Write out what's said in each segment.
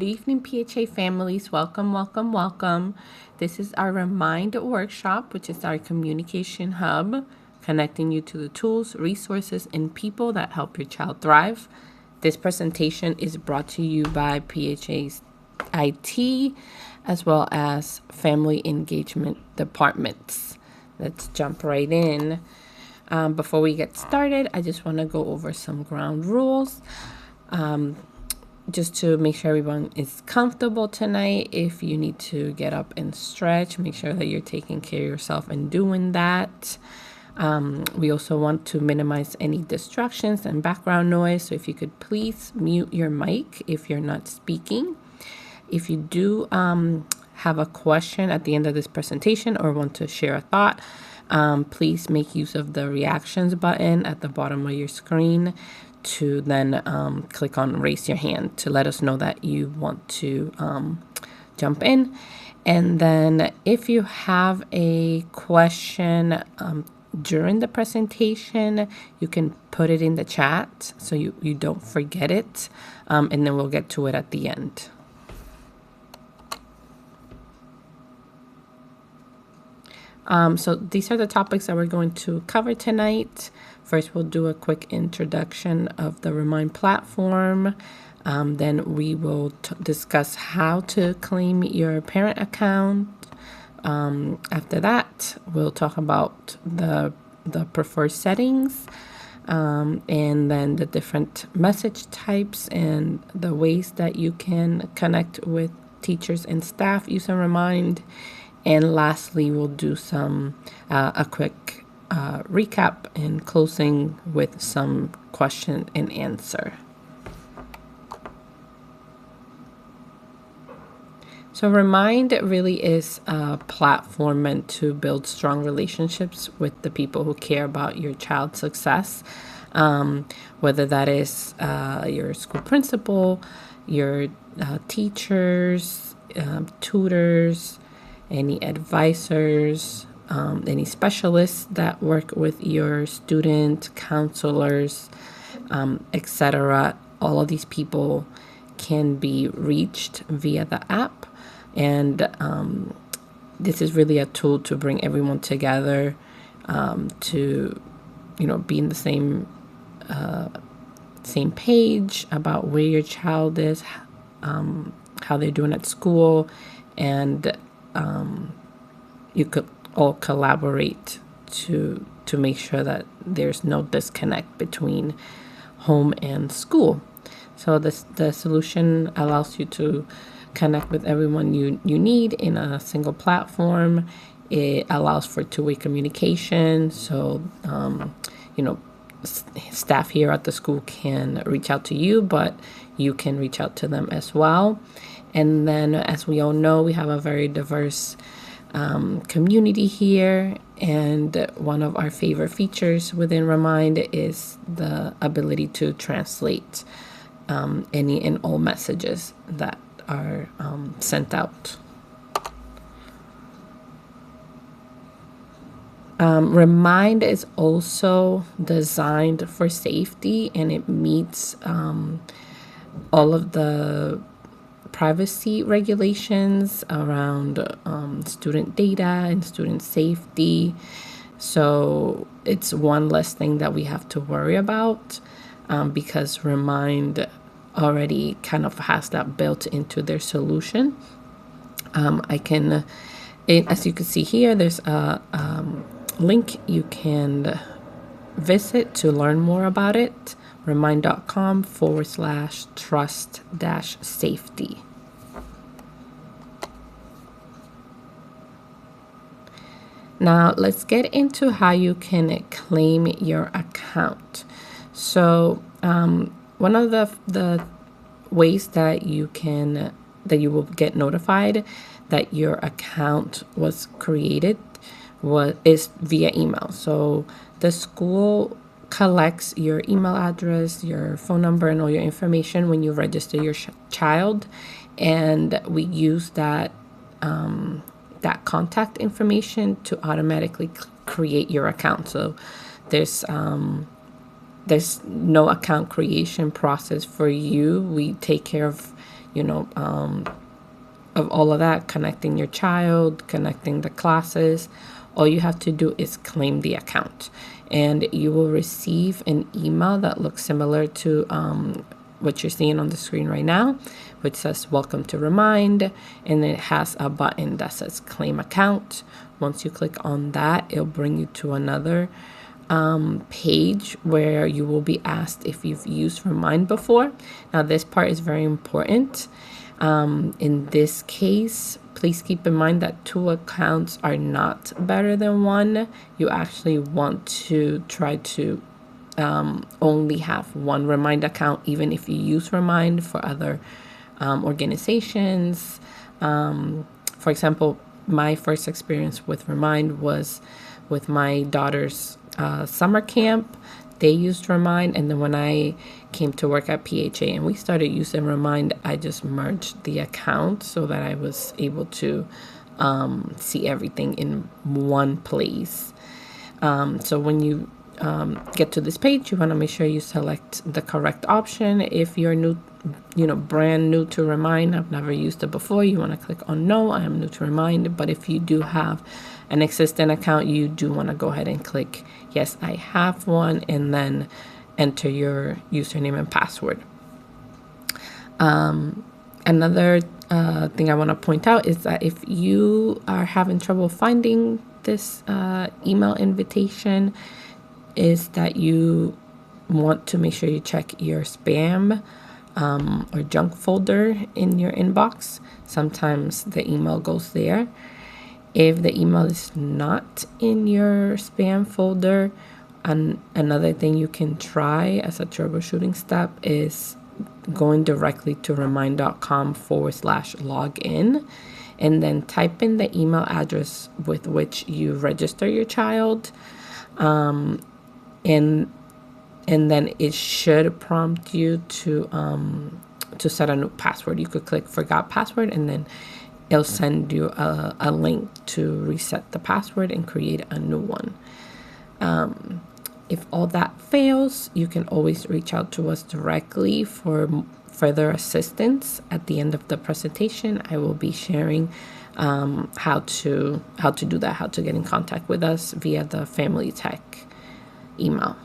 Good evening, PHA families. Welcome, welcome, welcome. This is our Remind workshop, which is our communication hub, connecting you to the tools, resources, and people that help your child thrive. This presentation is brought to you by PHA's IT, as well as Family Engagement Departments. Let's jump right in. Before we get started, I just want to go over some ground rules. Just to make sure everyone is comfortable tonight. If you need to get up and stretch, make sure that you're taking care of yourself and doing that. We also want to minimize any distractions and background noise. So if you could please mute your mic if you're not speaking. If you do have a question at the end of this presentation or want to share a thought, please make use of the reactions button at the bottom of your screen to then click on raise your hand to let us know that you want to jump in. And then if you have a question during the presentation, you can put it in the chat so you don't forget it, and then we'll get to it at the end. So these are the topics that we're going to cover tonight. First, we'll do a quick introduction of the Remind platform. Then we will discuss how to claim your parent account. After that, we'll talk about the preferred settings, and then the different message types and the ways that you can connect with teachers and staff using Remind. And lastly, we'll do a quick recap and closing with some question and answer. So Remind really is a platform meant to build strong relationships with the people who care about your child's success, whether that is your school principal, your teachers, tutors, any advisors, any specialists that work with your student, counselors, etc. All of these people can be reached via the app. And this is really a tool to bring everyone together, to be in the same page about where your child is, how they're doing at school, and you could all collaborate to make sure that there's no disconnect between home and school. So the solution allows you to connect with everyone you need in a single platform. It allows for two-way communication. So, staff here at the school can reach out to you, but you can reach out to them as well. And then, as we all know, we have a very diverse community here, and one of our favorite features within Remind is the ability to translate any and all messages that are sent out. Remind is also designed for safety, and it meets all of the privacy regulations around student data and student safety. So it's one less thing that we have to worry about, because Remind already kind of has that built into their solution. As you can see here, there's a link you can visit to learn more about it. Remind.com/trust-safety. Now let's get into how you can claim your account. So one of the ways that you will get notified that your account was created is via email. So the school collects your email address, your phone number, and all your information when you register your child, and we use that contact information to automatically create your account. So there's no account creation process for you. We take care of you know, of all of that, connecting your child, connecting the classes. All you have to do is claim the account, and you will receive an email that looks similar to what you're seeing on the screen right now, which says welcome to Remind, and it has a button that says claim account. Once you click on that, it'll bring you to another page where you will be asked if you've used Remind before. Now, this part is very important. In this case, please keep in mind that 2 accounts are not better than 1. You actually want to try to only have 1 Remind account, even if you use Remind for other organizations. For example, my first experience with Remind was with my daughter's summer camp. They used Remind, and then when I came to work at PHA and we started using Remind, I just merged the account so that I was able to see everything in one place. So when you get to this page, you want to make sure you select the correct option. If you're new, brand new to Remind, I've never used it before, you want to click on no, I am new to Remind. But if you do have an existing account, you do want to go ahead and click yes, I have one, and then enter your username and password. Another thing I want to point out is that if you are having trouble finding this email invitation, is that you want to make sure you check your spam or junk folder in your inbox. Sometimes the email goes there. If the email is not in your spam folder, another thing you can try as a troubleshooting step is going directly to remind.com/login, and then type in the email address with which you register your child. And then it should prompt you to set a new password. You could click forgot password, and then it'll send you a link to reset the password and create a new one. If all that fails, you can always reach out to us directly for further assistance. At the end of the presentation, I will be sharing how to do that, how to get in contact with us via the Family Tech email.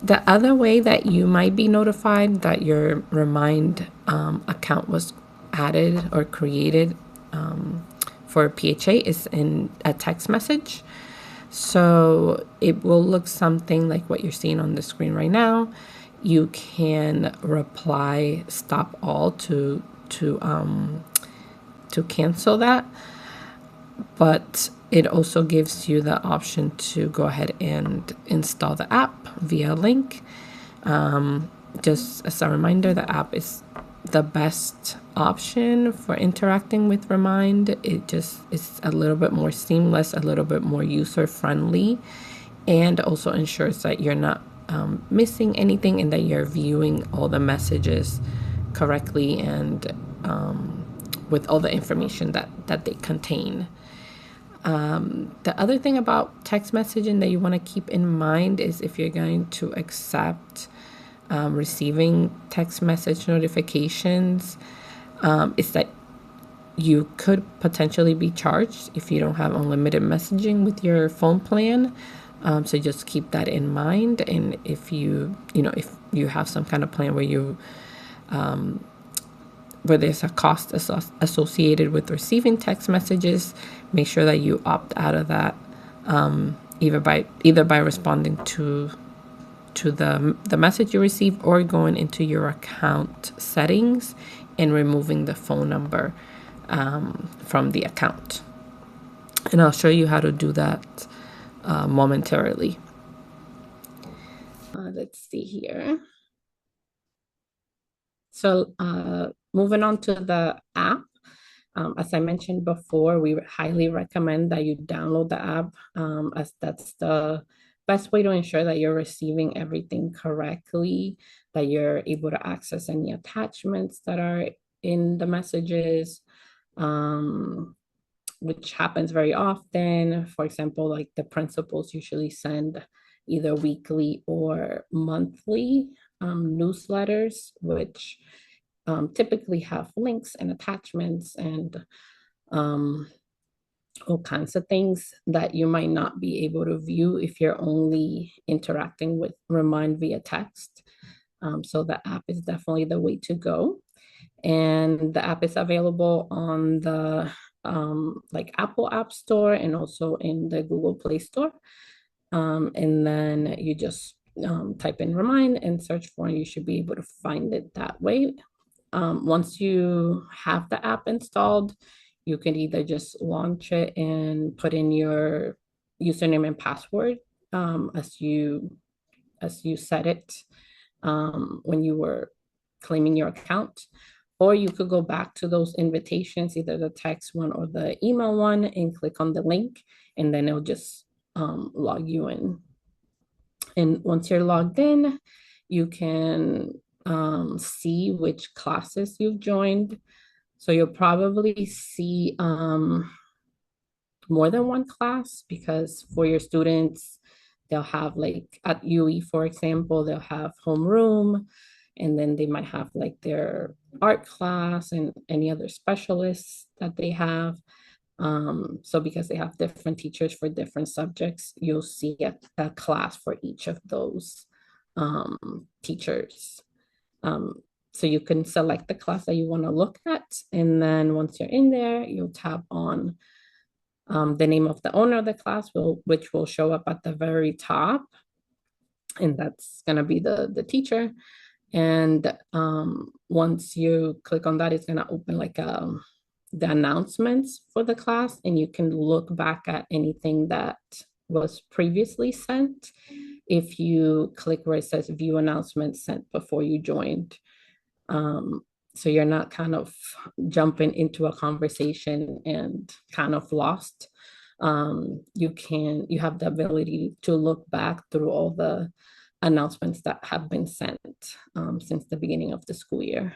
The other way that you might be notified that your Remind account was added or created for PHA is in a text message. So it will look something like what you're seeing on the screen right now. You can reply stop all to cancel that, but it also gives you the option to go ahead and install the app via link. Just as a reminder, the app is the best option for interacting with Remind. It just is a little bit more seamless, a little bit more user-friendly, and also ensures that you're not missing anything and that you're viewing all the messages correctly and with all the information that they contain. The other thing about text messaging that you want to keep in mind is if you're going to accept receiving text message notifications, is that you could potentially be charged if you don't have unlimited messaging with your phone plan. So just keep that in mind. And if you have some kind of plan where where there's a cost associated with receiving text messages, make sure that you opt out of that, either by responding to the message you receive or going into your account settings and removing the phone number from the account. And I'll show you how to do that momentarily. Let's see here. So moving on to the app, as I mentioned before, we highly recommend that you download the app, as that's the best way to ensure that you're receiving everything correctly, that you're able to access any attachments that are in the messages, which happens very often. For example, like the principals usually send either weekly or monthly newsletters, which typically have links and attachments and um, all kinds of things that you might not be able to view if you're only interacting with Remind via text. So the app is definitely the way to go. And the app is available on the like Apple App Store and also in the Google Play Store. And then you just type in Remind and search for it. You should be able to find it that way. Once you have the app installed, you can either just launch it and put in your username and password as you set it when you were claiming your account. Or you could go back to those invitations, either the text one or the email one, and click on the link, and then it'll just log you in. And once you're logged in, you can see which classes you've joined. So you'll probably see more than one class because for your students, they'll have like at UE, for example, they'll have homeroom, and then they might have like their art class and any other specialists that they have. So because they have different teachers for different subjects, you'll see a class for each of those teachers. Um, so you can select the class that you want to look at, and then once you're in there, you'll tap on the name of the owner of the class, which will show up at the very top, and that's going to be the teacher. And once you click on that, it's going to open like the announcements for the class, and you can look back at anything that was previously sent if you click where it says view announcements sent before you joined. So you're not kind of jumping into a conversation and kind of lost. You have the ability to look back through all the announcements that have been sent since the beginning of the school year.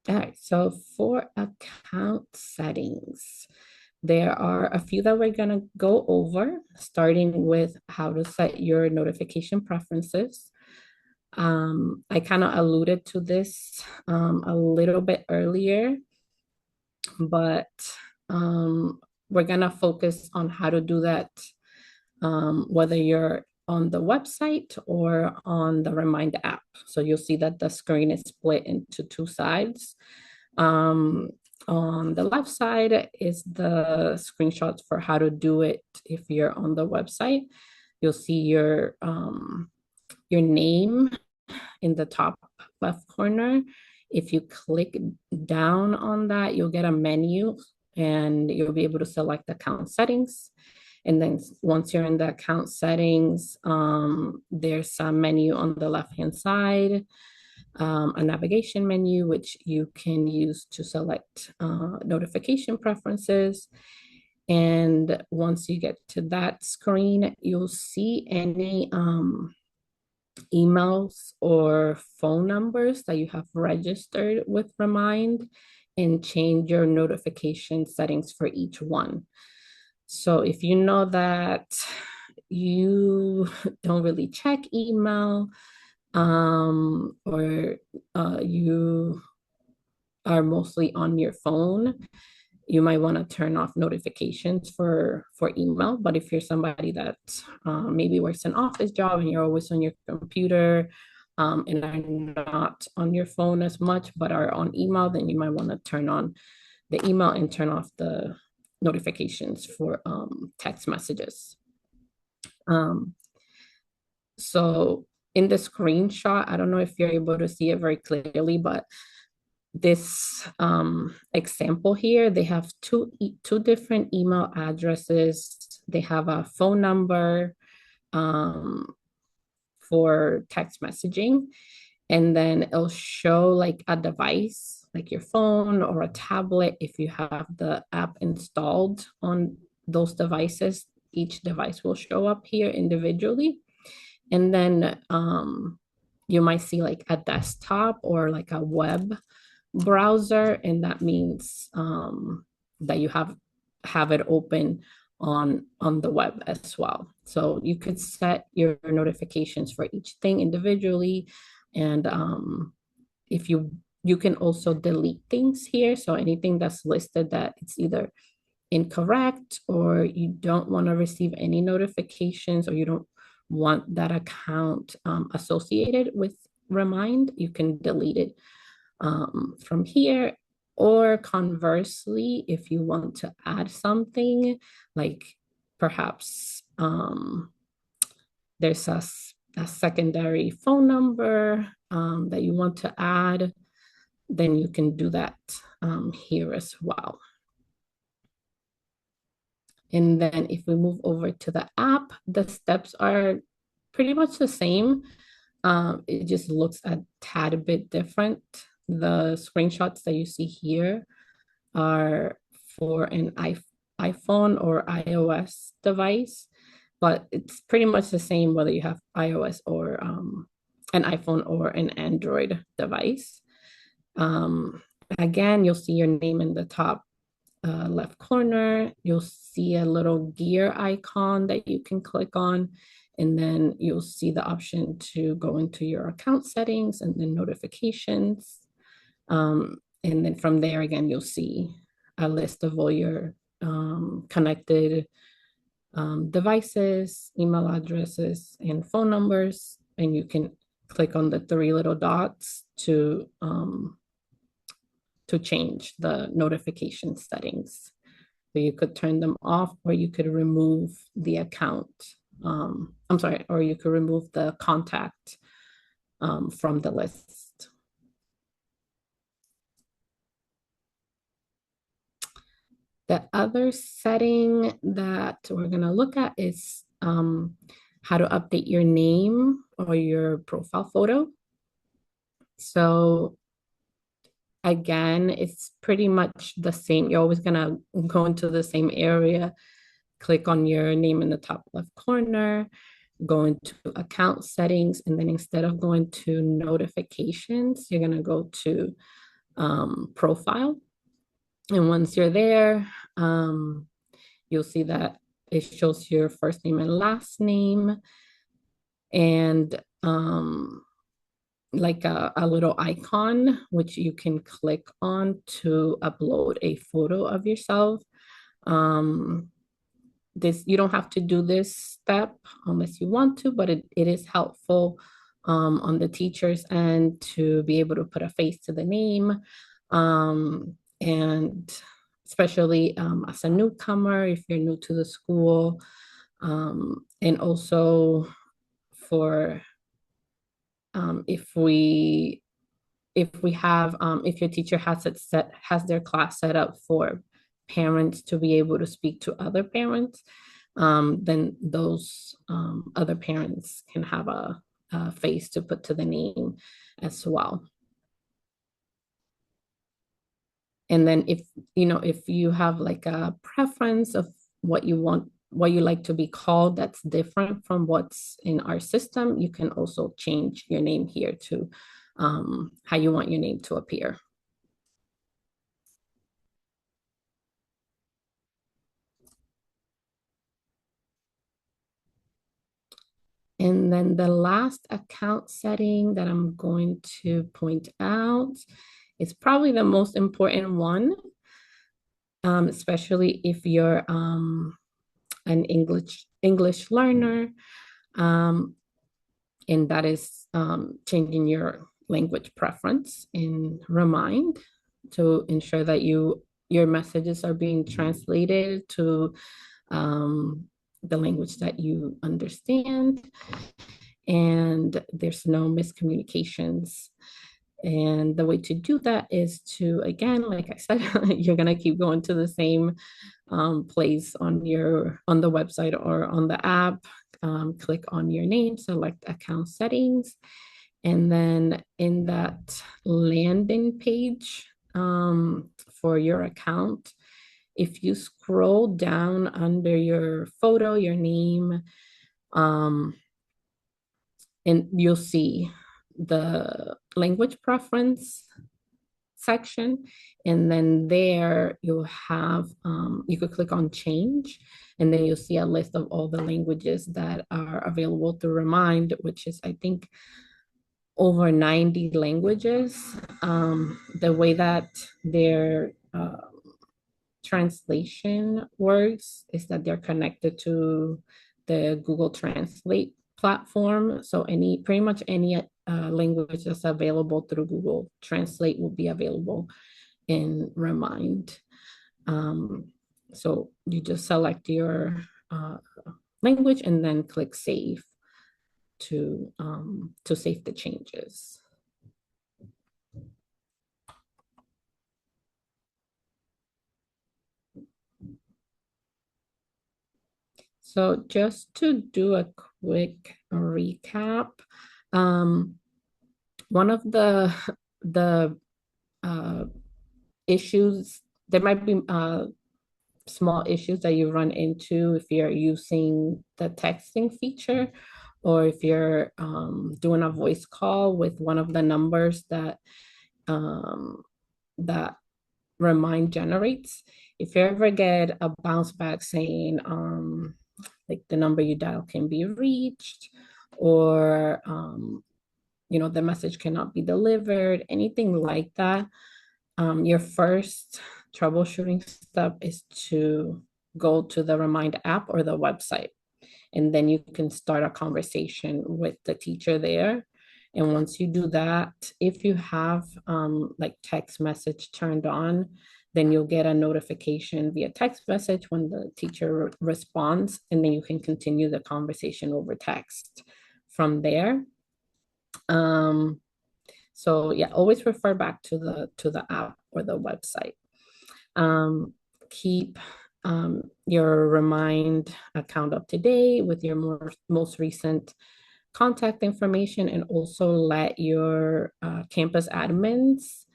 All right, so for account settings, there are a few that we're going to go over, starting with how to set your notification preferences. I kind of alluded to this a little bit earlier, but we're going to focus on how to do that, whether you're on the website or on the Remind app. So you'll see that the screen is split into two sides. On the left side is the screenshots for how to do it if you're on the website. You'll see your name in the top left corner. If you click down on that, you'll get a menu and you'll be able to select account settings. And then once you're in the account settings, there's a menu on the left-hand side, a navigation menu, which you can use to select notification preferences. And once you get to that screen, you'll see any emails or phone numbers that you have registered with Remind and change your notification settings for each one. So if you know that you don't really check email or you are mostly on your phone, you might want to turn off notifications for email. But if you're somebody that maybe works an office job and you're always on your computer and are not on your phone as much but are on email, then you might want to turn on the email and turn off the notifications for text messages. So in the screenshot, I don't know if you're able to see it very clearly, but this example here, they have two different email addresses. They have a phone number for text messaging, and then it'll show like a device, like your phone or a tablet. If you have the app installed on those devices, each device will show up here individually. And then you might see like a desktop or like a web browser, and that means that you have it open on the web as well. So you could set your notifications for each thing individually, and if you can also delete things here. So anything that's listed that it's either incorrect or you don't want to receive any notifications or you don't want that account associated with Remind, you can delete it from here. Or conversely, if you want to add something, like perhaps there's a secondary phone number that you want to add, then you can do that here as well. And then if we move over to the app, the steps are pretty much the same. It just looks a tad bit different. The screenshots that you see here are for an iPhone or iOS device, but it's pretty much the same whether you have iOS or an iPhone or an Android device. Um, Again, you'll see your name in the top left corner. You'll see a little gear icon that you can click on, and then you'll see the option to go into your account settings and then notifications. And then from there, again, you'll see a list of all your connected devices, email addresses, and phone numbers. And you can click on the three little dots to change the notification settings. So you could turn them off or you could remove the account. I'm sorry, or you could remove the contact from the list. The other setting that we're going to look at is how to update your name or your profile photo. So again, it's pretty much the same. You're always going to go into the same area, click on your name in the top left corner, go into account settings, and then instead of going to notifications, you're going to go to profile. And once you're there, you'll see that it shows your first name and last name, and like a little icon, which you can click on to upload a photo of yourself. This, you don't have to do this step unless you want to, but it is helpful on the teacher's end to be able to put a face to the name. And especially as a newcomer, if you're new to the school, and also for if we have if your teacher has their class set up for parents to be able to speak to other parents, then those other parents can have a face to put to the name as well. And then if you have like a preference of what you want, what you like to be called that's different from what's in our system, you can also change your name here to how you want your name to appear. And then the last account setting that I'm going to point out is probably the most important one, especially if you're an English learner, and that is changing your language preference in Remind to ensure that your messages are being translated to the language that you understand, and there's no miscommunications. And the way to do that is to, again, like I said, you're gonna keep going to the same place on the website or on the app. Click on your name, select account settings, and then in that landing page for your account, if you scroll down under your photo, your name, and you'll see the language preference section. And then there you'll have, you could click on change, and then you'll see a list of all the languages that are available through Remind, which is, I think, over 90 languages. The way that their translation works is that they're connected to the Google Translate platform. So pretty much any language that's available through Google Translate will be available in Remind. So you just select your language and then click save to save the changes. So just to do a quick recap, one of the uh, issues, there might be small issues that you run into if you're using the texting feature, or if you're doing a voice call with one of the numbers that Remind generates. If you ever get a bounce back saying like the number you dial can be reached, or the message cannot be delivered, anything like that, your first troubleshooting step is to go to the Remind app or the website, and then you can start a conversation with the teacher there. And once you do that, if you have like text message turned on, then you'll get a notification via text message when the teacher responds, and then you can continue the conversation over text from there. So yeah, always refer back to the app or the website. Keep your Remind account up to date with your most recent contact information, and also let your campus admins,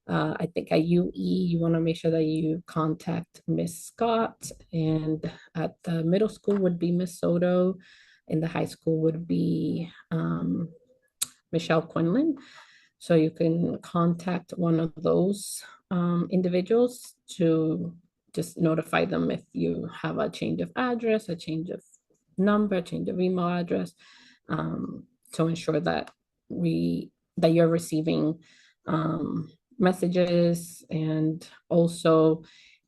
I think at UE, you want to make sure that you contact Miss Scott, and at the middle school would be Miss Soto, and the high school would be Michelle Quinlan. So you can contact one of those individuals to just notify them if you have a change of address, a change of number, change of email address, to ensure that you're receiving messages. And also,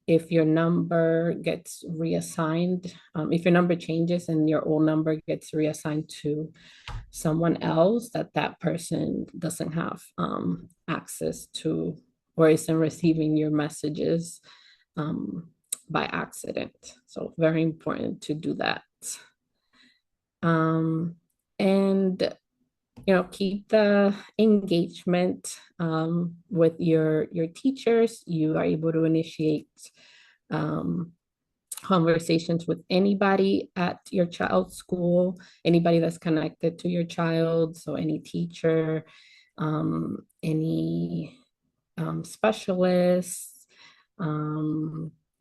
if your number gets reassigned, if your number changes and your old number gets reassigned to someone else, that person doesn't have access to, or isn't receiving your messages by accident. So very important to do that. And keep the engagement with your teachers. You are able to initiate conversations with anybody at your child's school, anybody that's connected to your child. So any teacher, any specialists,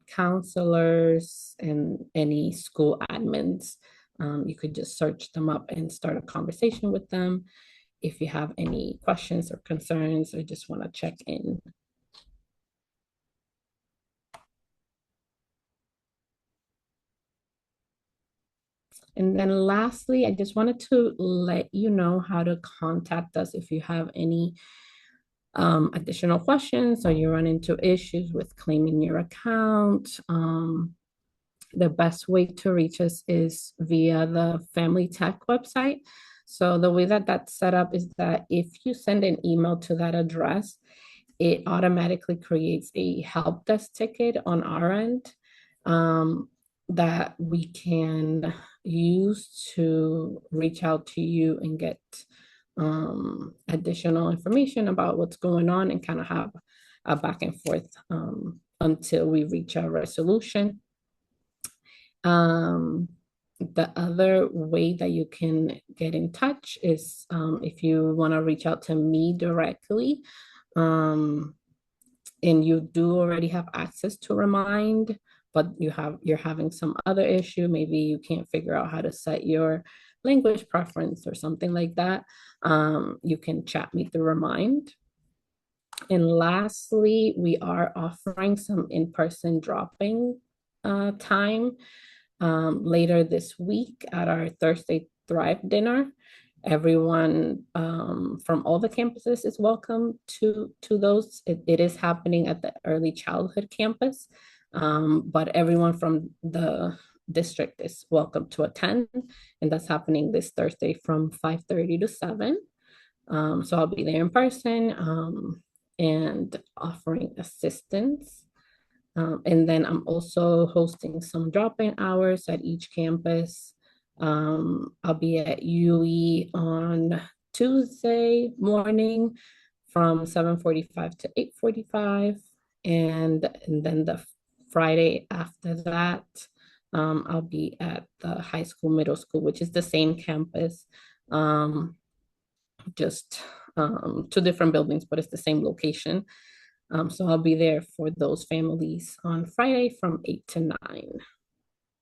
counselors, and any school admins. You could just search them up and start a conversation with them if you have any questions or concerns, or just want to check in. And then lastly, I just wanted to let you know how to contact us if you have any additional questions, or you run into issues with claiming your account. The best way to reach us is via the Family Tech website. So the way that that's set up is that if you send an email to that address, it automatically creates a help desk ticket on our end that we can use to reach out to you and get additional information about what's going on, and kind of have a back and forth until we reach a resolution. The other way that you can get in touch is if you want to reach out to me directly, and you do already have access to Remind, but you're having some other issue. Maybe you can't figure out how to set your language preference or something like that, you can chat me through Remind. And lastly, we are offering some in-person dropping time later this week at our Thursday Thrive dinner. Everyone from all the campuses is welcome to those. It is happening at the early childhood campus, but everyone from the district is welcome to attend, and that's happening this Thursday from 5:30 to 7. So I'll be there in person and offering assistance. And then I'm also hosting some drop-in hours at each campus. I'll be at UE on Tuesday morning from 7:45 to 8:45. And then the Friday after that, I'll be at the high school, middle school, which is the same campus. Um, just two different buildings, but it's the same location. So I'll be there for those families on Friday from 8 to 9.